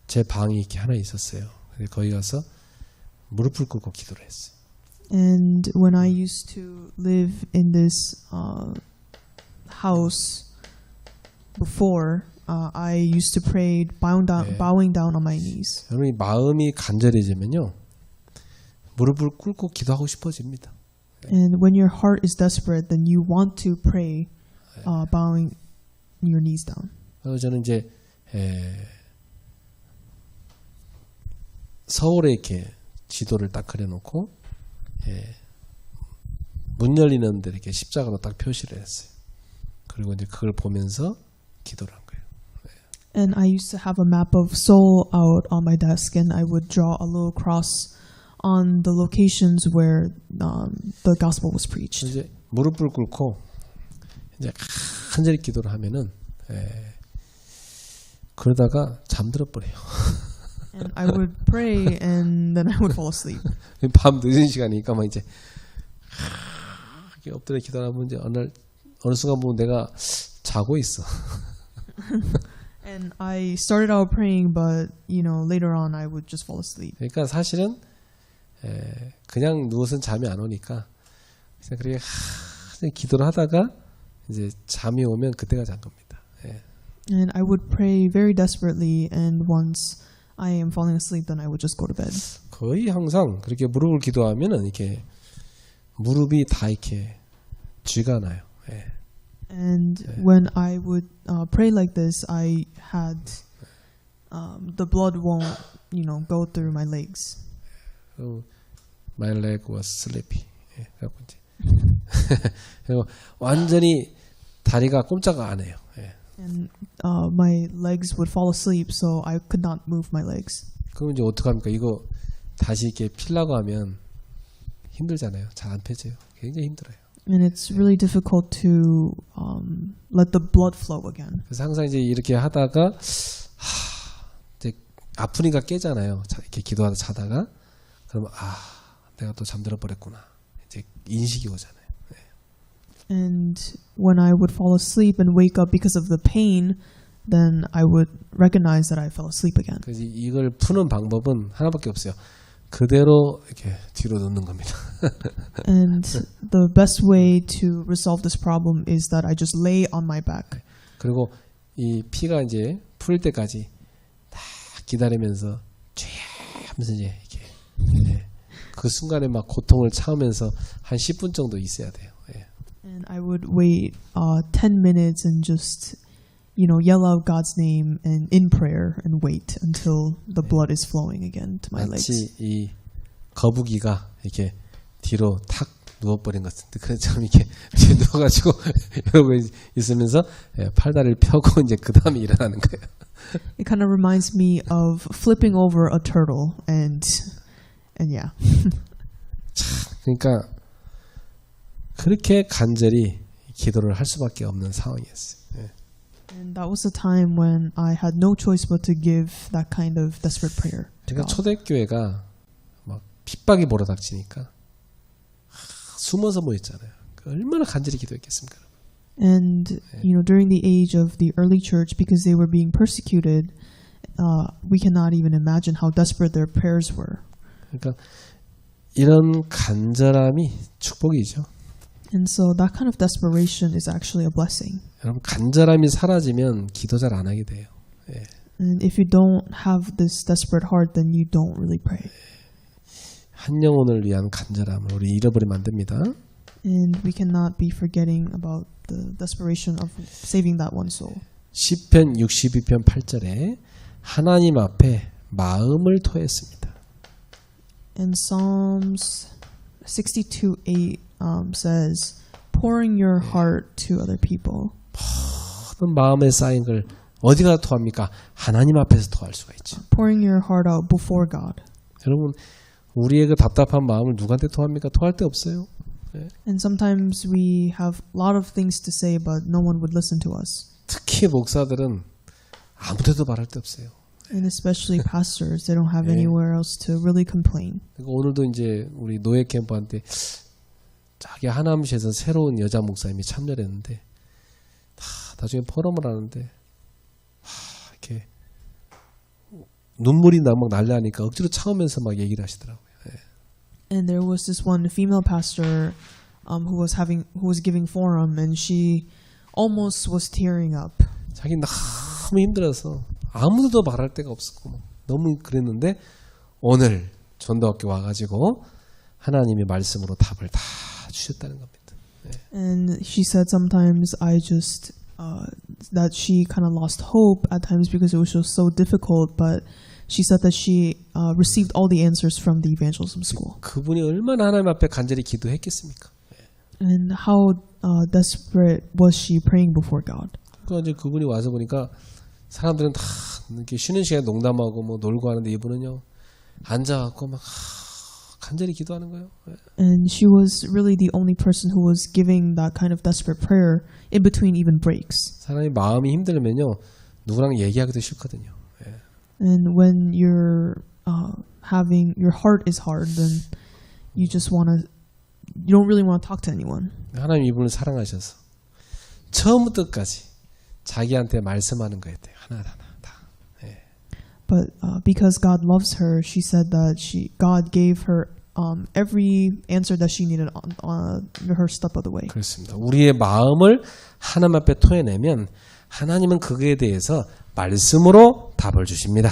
제 방이 이렇게 하나 있었어요. 거기 가서 무릎을 꿇고 기도를 했어요. And when I used to live in this house before, I used to pray bowing down on my knees. 여러분이 마음이 간절해지면요, 무릎을 꿇고 기도하고 싶어집니다. And when your heart is desperate, then you want to pray bowing your knees down. 그래서 저는 이제 서울에 이렇게 지도를 딱 그려놓고 문 열리는 데 이렇게 십자가로 딱 표시를 했어요. 그리고 이제 그걸 보면서 기도를 한 거예요. And I used to have a map of Seoul out on my desk, and I would draw a little cross on the locations where the gospel was preached. 이제 무릎을 꿇고 이제 간절히 기도를 하면은 그러다가 잠들어 버려요. And I would pray, and then I would fall asleep. 밤 늦은 시간이니까 막 이제 이렇게 엎드려 기도하면 이제 어느 순간 보면 내가 자고 있어. And I started out praying, but later on I would just fall asleep. 그러니까 사실은 그냥 누워서는 잠이 안 오니까 그냥 그렇게 기도를 하다가 이제 잠이 오면 그때가 잔 겁니다. And I would pray very desperately, and once I am falling asleep, then I would just go to bed. 거의 항상 그렇게 무릎을 기도하면은 이렇게 무릎이 다 이렇게 쥐가 나요. And when I would pray like this, I had the blood won't, go through my legs. My leg was sleepy. 예, 그래갖고 이제 그리고 완전히 다리가 꼼짝을 안 해요. 예. And my legs would fall asleep, so I could not move my legs. 그럼 이제 어떻게 합니까? 이거 다시 이렇게 피려고 하면 힘들잖아요. 잘 안 펴져요. 굉장히 힘들어요. And it's really difficult to let the blood flow again. 그래서 항상 이제 이렇게 하다가 이제 아프니까 깨잖아요. 이렇게 기도하다 자다가 그러면 내가 또 잠들어 버렸구나. 이제 인식이 오잖아요. And when I would fall asleep and wake up because of the pain, then I would recognize that I fell asleep again. 그래서 이걸 푸는 방법은 하나밖에 없어요. 그대로 이렇게 뒤로 눕는 겁니다. And the best way to resolve this problem is that I just lay on my back. 그리고 이 피가 이제 풀 때까지 딱 기다리면서 쥐 하면서 이제 이렇게 그 순간에 막 고통을 참으면서 한 10분 정도 있어야 돼요. And I would wait 10 minutes and just, yell out God's name and in prayer and wait until the blood is flowing again to my legs. 마치 이 거북이가 이렇게 뒤로 탁 누워버린 것 같은데 그처럼 이렇게 뒤에 누워가지고 이러고 있으면서 팔다리를 펴고 이제 그 다음에 일어나는 거예요. It kind of reminds me of flipping over a turtle and yeah. 그러니까 그렇게 간절히 기도를 할 수밖에 없는 상황이었어요. And that was the time when I had no choice but to give that kind of desperate prayer to 그러니까 God. 초대교회가 막 핍박이 몰아닥치니까 숨어서 모였잖아요. 얼마나 간절히 기도했겠습니까? And during the age of the early church, because they were being persecuted, we cannot even imagine how desperate their prayers were. 그러니까 이런 간절함이 축복이죠. And so that kind of desperation is actually a blessing. 여러분 간절함이 사라지면 기도 잘 안 하게 돼요. And if you don't have this desperate heart, then you don't really pray. 한 영혼을 위한 간절함을 우리 잃어버리면 안 됩니다. And we cannot be forgetting about the desperation of saving that one soul. 시편 62편 8절에 하나님 앞에 마음을 토했습니다. And Psalms 62:8 says, pouring your heart to other people. 모든 마음에 쌓인 걸 어디가 토합니까? 하나님 앞에서 토할 수가 있죠. Pouring your heart out before God. 여러분 우리의 그 답답한 마음을 누구한테 토합니까? 토할 데 없어요. And sometimes we have a lot of things to say, but no one would listen to us. 특히 목사들은 아무데도 말할 데 없어요. And especially pastors, they don't have anywhere else to really complain. 오늘도 이제 우리 노예 캠프한테 자기 하남시에서 새로운 여자 목사님이 참여를 했는데 나중에 포럼을 하는데 이렇게 눈물이 막 날라니까 억지로 참으면서 막 얘기를 하시더라고요. And there was this one female pastor who was giving forum, and she almost was tearing up. 자기 너무 힘들어서 아무도 말할 데가 없었고 너무 그랬는데 오늘 전도학교 와가지고 하나님이 말씀으로 답을 다 주셨다는 겁니다. And she said sometimes that she kind of lost hope at times because it was just so difficult, but she said that she received all the answers from the evangelism school. 그분이 얼마나 하나님 앞에 간절히 기도했겠습니까? And how desperate was she praying before God? 그러니까 이제 그분이 와서 보니까 사람들은 다 이렇게 쉬는 시간에 농담하고 뭐 놀고 하는데 이분은요 앉아갖고 막 간절히 기도하는 거예요. And she was really the only person who was giving that kind of desperate prayer in between even breaks. 사람이 마음이 힘들면요 누구랑 얘기하기도 싫거든요. And when you're having your heart is hard, then you don't really want to talk to anyone. 하나님 이분을 사랑하셔서 처음부터 끝까지 자기한테 말씀하는 거예요. 하나하나 다. But because God loves her, she said that God gave her every answer that she needed on her step of the way. 그렇습니다. 우리의 마음을 하나님 앞에 토해내면 하나님은 그거에 대해서 말씀으로 답을 주십니다.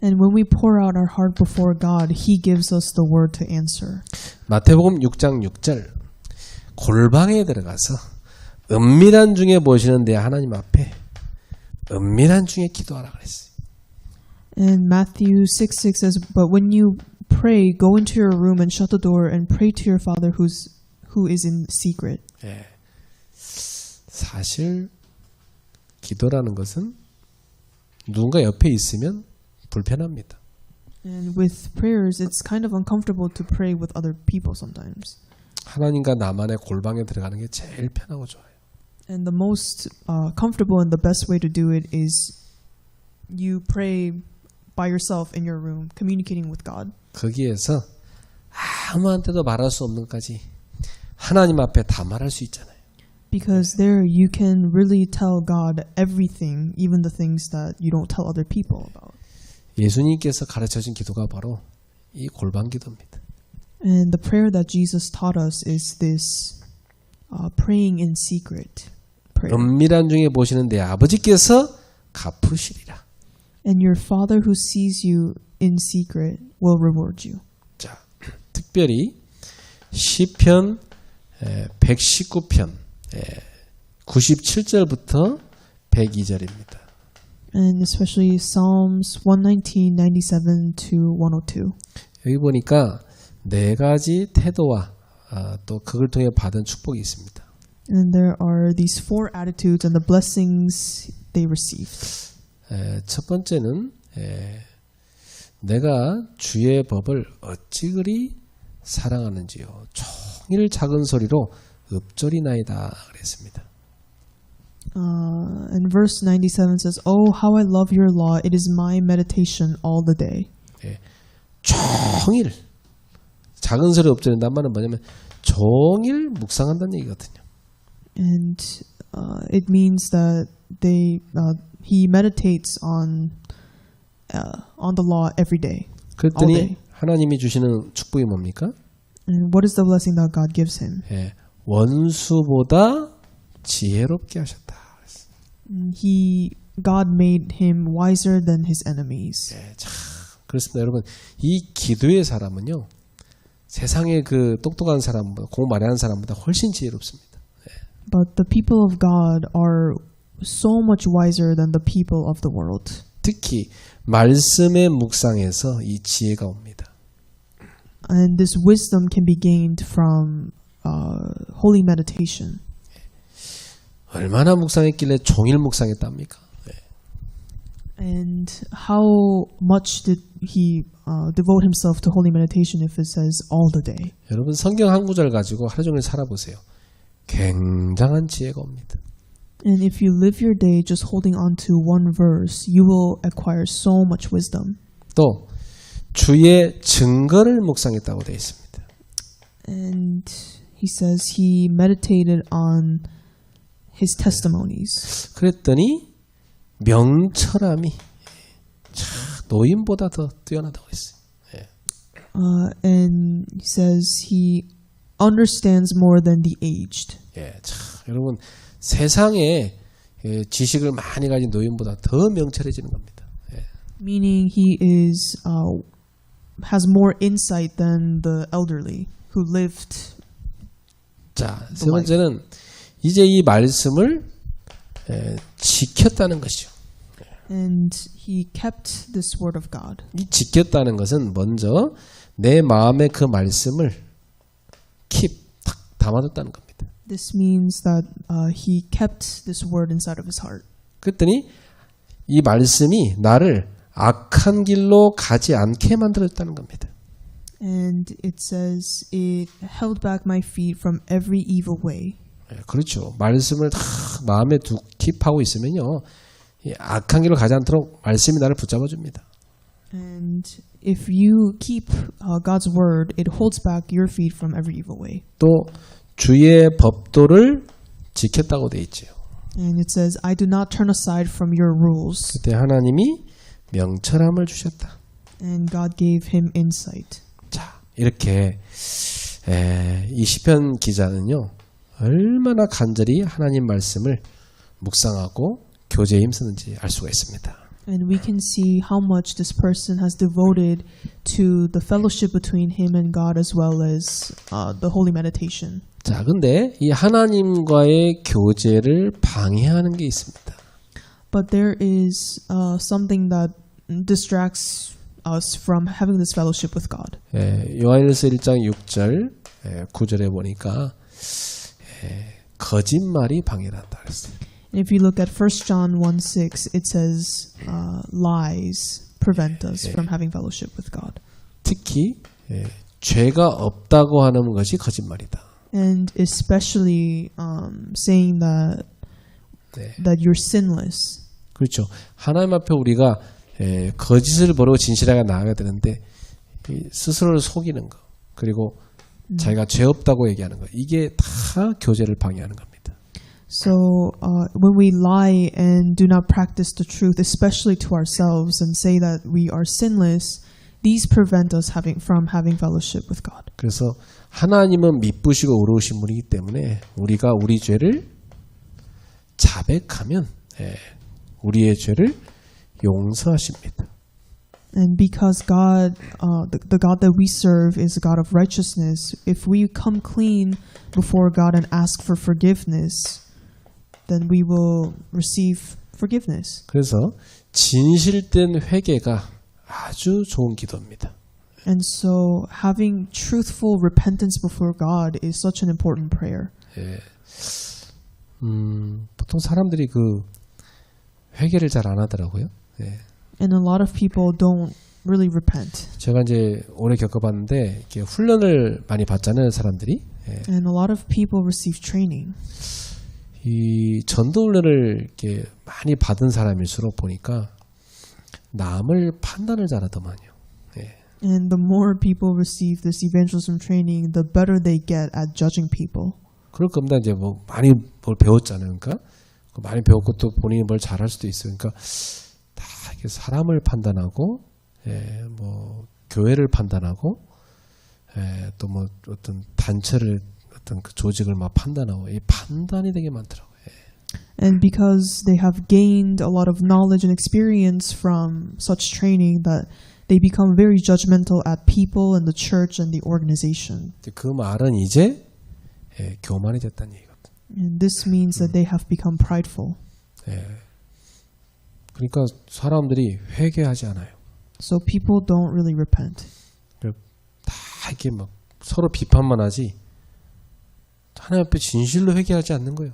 And when we pour out our heart before God, He gives us the word to answer. 마태복음 6장 6절 골방에 들어가서 은밀한 중에 보시는데 하나님 앞에 은밀한 중에 기도하라 그랬어요. And Matthew 6:6 says, but when you pray, go into your room and shut the door and pray to your Father who is in secret. 예. 사실 기도라는 것은 누군가 옆에 있으면 불편합니다. And with prayers, it's kind of uncomfortable to pray with other people sometimes. 하나님과 나만의 골방에 들어가는 게 제일 편하고 좋아요. And the most comfortable and the best way to do it is you pray by yourself in your room, communicating with God. 거기에서 아무한테도 말할 수 없는 것까지 하나님 앞에 다 말할 수 있잖아요. Because there you can really tell God everything, even the things that you don't tell other people about. 예수님께서 가르쳐준 기도가 바로 이 골방 기도입니다. And the prayer that Jesus taught us is this praying in secret prayer. 은밀한 중에 보시는 내 아버지께서 갚으시리라. And your Father who sees you in secret will reward you. 자, 특별히 시편 119편 97절부터 102절입니다. And especially Psalms 119, 97 to 102. 여기 보니까 네 가지 태도와 또 그걸 통해 받은 축복이 있습니다. And there are these four attitudes and the blessings they received. 첫 번째는 내가 주의 법을 어찌 그리 사랑하는지요. 종일 작은 소리로 읊조리나이다 그랬습니다. And verse 97 says, "Oh, how I love your law! It is my meditation all the day." 종일 작은 소리 읊조린다는 말은 뭐냐면 종일 묵상한다는 얘기거든요. And it means that he meditates on the law every day. all 그랬더니 day. 하나님이 주시는 축복이 뭡니까? And what is the blessing that God gives him? 원수보다 지혜롭게 하셨다. God made him wiser than his enemies. 참 그렇습니다, 여러분. 이 기도의 사람은요, 세상의 그 똑똑한 사람보다 공부 많이 하는 사람보다 훨씬 지혜롭습니다. But the people of God are so much wiser than the people of the world. 특히 말씀의 묵상에서 이 지혜가 옵니다. And this wisdom can be gained from holy meditation. 얼마나 묵상했길래 종일 묵상했답니까? And how much did he devote himself to holy meditation if it says all the day? 여러분 성경 한 구절 가지고 하루 종일 살아보세요. 굉장한 지혜가 옵니다. And if you live your day just holding on to one verse, you will acquire so much wisdom. 또 주의 증거를 묵상했다고 되어 있습니다. And he says he meditated on his testimonies. 그랬더니 명철함이 노인보다 더 뛰어나다고 했어요. And he says he understands more than the aged. 여러분 세상에 지식을 많이 가진 노인보다 더 명철해지는 겁니다. Meaning he is has more insight than the elderly who lived. 자, 세 번째는 이제 이 말씀을 지켰다는 것이죠. And he kept this word of God. 이 지켰다는 것은 먼저 내 마음에 그 말씀을 딱 담아뒀다는 겁니다. This means that he kept this word inside of his heart. 그랬더니 이 말씀이 나를 악한 길로 가지 않게 만들었다는 겁니다. And it says it held back my feet from every evil way. 그렇죠. 말씀을 다 마음에 킵하고 있으면요, 악한 길로 가지 않도록 말씀이 나를 붙잡아 줍니다. And if you keep God's word, it holds back your feet from every evil way. 또 주의 법도를 지켰다고 돼 있죠. And it says, I do not turn aside from your rules. 그때 하나님이 명철함을 주셨다. And God gave him insight. 자, 이렇게 이 시편 기자는요, 얼마나 간절히 하나님 말씀을 묵상하고 교제에 힘쓰는지 알 수가 있습니다. And we can see how much this person has devoted to the fellowship between him and God as well as the holy meditation. 자, 근데 이 하나님과의 교제를 방해하는 게 있습니다. But there is something that distracts us from having this fellowship with God. 요한일서 1장 6절 9절에 보니까 거짓말이 방해한다 그랬어요. And if you look at 1 John 1:6, it says lies prevent us from having fellowship with God. 특히 죄가 없다고 하는 것이 거짓말이다. And especially saying that you're sinless. 그렇죠. 하나님 앞에 우리가 거짓을 버리고 진실하게 나아가야 되는데 스스로를 속이는 거 그리고 자기가 죄 없다고 얘기하는 거 이게 다 교제를 방해하는 겁니다. So when we lie and do not practice the truth, especially to ourselves, and say that we are sinless, these prevent us from having fellowship with God. 그래서 하나님은 미쁘시고 의로우신 분이기 때문에 우리가 우리 죄를 자백하면 우리의 죄를 용서하십니다. And because God, the God that we serve is a God of righteousness, if we come clean before God and ask for forgiveness, then we will receive forgiveness. 그래서 진실된 회개가 아주 좋은 기도입니다. And so having truthful repentance before God is such an important prayer. 보통 사람들이 그 회개를 잘 안 하더라고요. And a lot of people don't really repent. 제가 이제 오래 겪어봤는데 이렇게 훈련을 많이 받잖아요, 사람들이. And a lot of people receive training. 이 전도 훈련을 이렇게 많이 받은 사람일수록 보니까 남을 판단을 잘하더만요. And the more people receive this evangelism training, the better they get at judging people. 그럴 겁니다. 이제 뭐 많이 뭘 배웠잖아요. 그러니까 많이 배웠고 또 본인이 뭘 잘할 수도 있어요. 그러니까 다 이렇게 사람을 판단하고, 뭐 교회를 판단하고, 또 뭐 어떤 단체를 어떤 그 조직을 막 판단하고 이 판단이 되게 많더라고요. And because they have gained a lot of knowledge and experience from such training, that they become very judgmental at people and the church and the organization. 그 말은 이제 교만이 됐다는 얘기거든요. And this means that they have become prideful. 그러니까 사람들이 회개하지 않아요. So people don't really repent. 다 이렇게 막 서로 비판만 하지 하나님 앞에 진실로 회개하지 않는 거예요.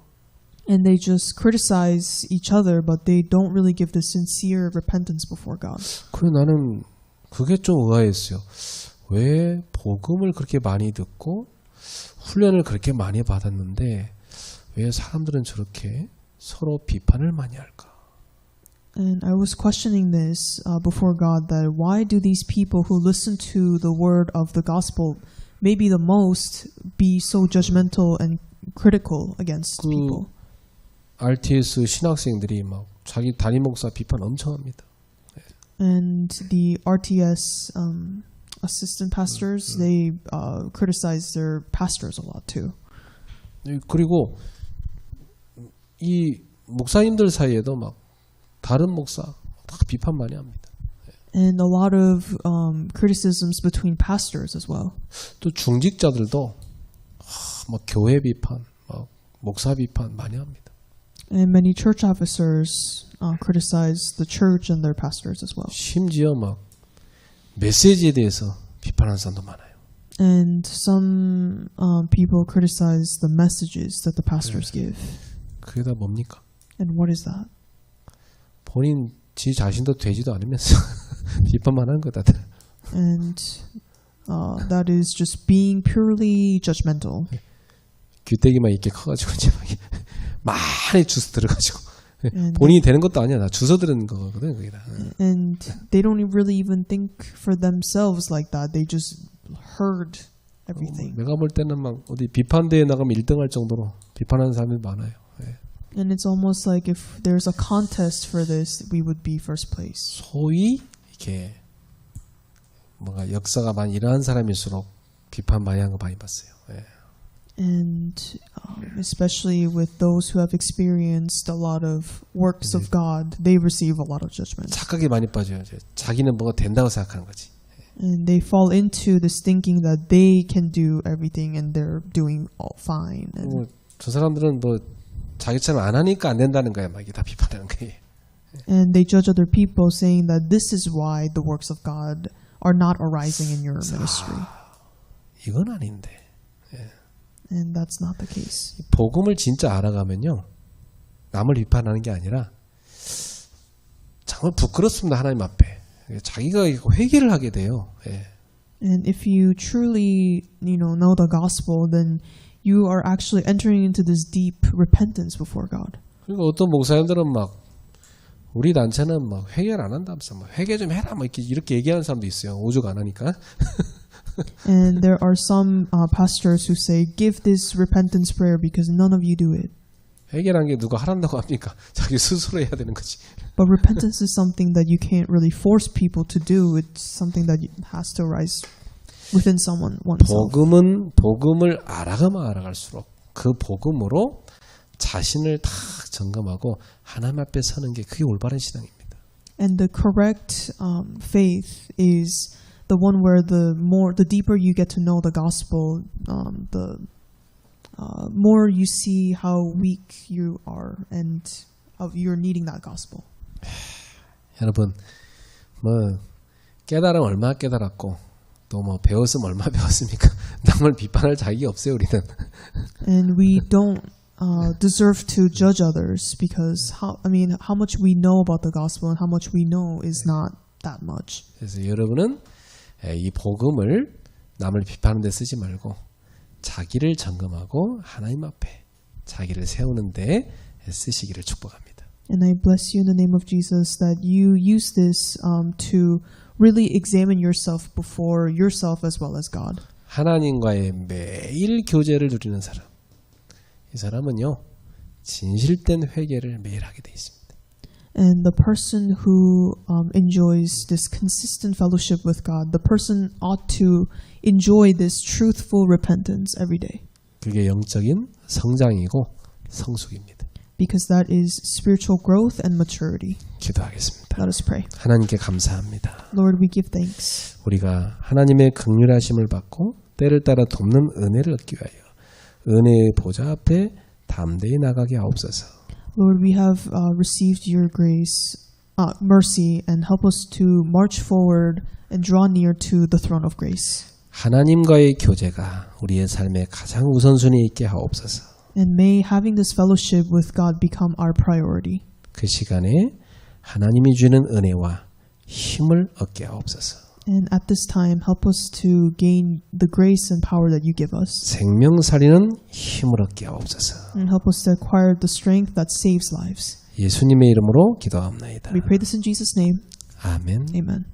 And they just criticize each other, but they don't really give the sincere repentance before God. 그래 나는 그게 좀 의아했어요. 왜 복음을 그렇게 많이 듣고 훈련을 그렇게 많이 받았는데 왜 사람들은 저렇게 서로 비판을 많이 할까? And I was questioning this before God, that why do these people who listen to the word of the gospel, maybe the most, be so judgmental and critical against people? RTS 신학생들이 막 자기 담임 목사 비판 엄청 합니다. And the RTS assistant pastors, they criticize their pastors a lot too. 그리고 이 목사님들 사이에도 막 다른 목사 다 비판 많이 합니다. And a lot of criticisms between pastors as well. 또 중직자들도 막 교회 비판, 막 목사 비판 많이 합니다. And many church officers criticize the church and their pastors as well. 심지어 막 메시지에 대해서 비판하는 사람도 많아요. And some people criticize the messages that the pastors give. 그게 다 뭡니까? And what is that? 본인 지 자신도 되지도 않으면서 비판만 하는 거다들. And that is just being purely judgmental. 귀때기만 이렇게 커가지고 이제 많이 주워 들어가지고 본인이 되는 것도 아니야. 나 주워 들은 거거든 그게 다. And they don't really even think for themselves like that. They just heard everything. 내가 볼 때는 막 어디 비판대에 나가면 1등할 정도로 비판하는 사람이 많아요. And it's almost like if there's a contest for this, we would be first place. 소위 이렇게 뭔가 역사가 많이 일어난 사람일수록 비판 많이 한 거 많이 봤어요. And especially with those who have experienced a lot of works of God, they receive a lot of judgment. 착각이 많이 빠져요. 자기는 뭐가 된다고 생각하는 거지. And they fall into this thinking that they can do everything and they're doing all fine. And 저 사람들은 뭐 자기처럼 안 하니까 안 된다는 거야. 막 이게 다 비판하는 거예요. And they judge other people, saying that this is why the works of God are not arising in your ministry. 이건 아닌데. And that's not the case. 복음을 진짜 알아가면요. 남을 비판하는 게 아니라 정말 부끄럽습니다. 하나님 앞에. 자기가 회개를 하게 돼요. 예. And if you truly, know the gospel, then you are actually entering into this deep repentance before God. 그러니까 어떤 목사님들은 막 우리 단체는 막 회개를 안 한다면서 막 회개 좀 해라 막 이렇게 얘기하는 사람도 있어요. 오죽 안 하니까. And there are some pastors who say, give this repentance prayer because none of you do it. 회개라는 게 누가 하란다고 합니까? 자기 스스로 해야 되는 거지. But repentance is something that you can't really force people to do. It's something that has to arise within oneself. 복음을 알아가면 알아갈수록 그 복음으로 자신을 다 점검하고 하나님 앞에 서는 게 그게 올바른 신앙입니다. And the correct faith is the one where the deeper you get to know the gospel, the more you see how weak you are and you're needing that gospel. 여러분, 깨달으면 얼마나 깨달았고 또 배웠으면 얼마나 배웠습니까? 남을 비판할 자격이 없어요, 우리는. And we don't deserve to judge others because how much we know about the gospel and how much we know is not that much. 그래서 여러분은 이 복음을 남을 비판하는 데 쓰지 말고 자기를 점검하고 하나님 앞에 자기를 세우는 데 쓰시기를 축복합니다. And I bless you in the name of Jesus that you use this to really examine yourself before yourself as well as God. 하나님과의 매일 교제를 누리는 사람. 이 사람은요. 진실된 회개를 매일 하게 돼 있습니다. And the person who enjoys this consistent fellowship with God, the person ought to enjoy this truthful repentance every day. 그게 영적인 성장이고 성숙입니다. Because that is spiritual growth and maturity. 기도하겠습니다. Let us pray. 하나님께 감사합니다. Lord, we give thanks. 우리가 하나님의 긍휼하심을 받고 때를 따라 돕는 은혜를 얻기 위하여 은혜의 보좌 앞에 담대히 나가게 하옵소서. Lord, we have received your grace, mercy, and help us to march forward and draw near to the throne of grace. 하나님과의 교제가 우리의 삶의 가장 우선순위에 있게 하옵소서. And may having this fellowship with God become our priority. 그 시간에 하나님이 주는 은혜와 힘을 얻게 하옵소서. And at this time, help us to gain the grace and power that you give us. 생명 살리는 힘을 얻게 하옵소서. And help us to acquire the strength that saves lives. 예수님의 이름으로 기도합나이다. We pray this in Jesus' name. 아멘. Amen.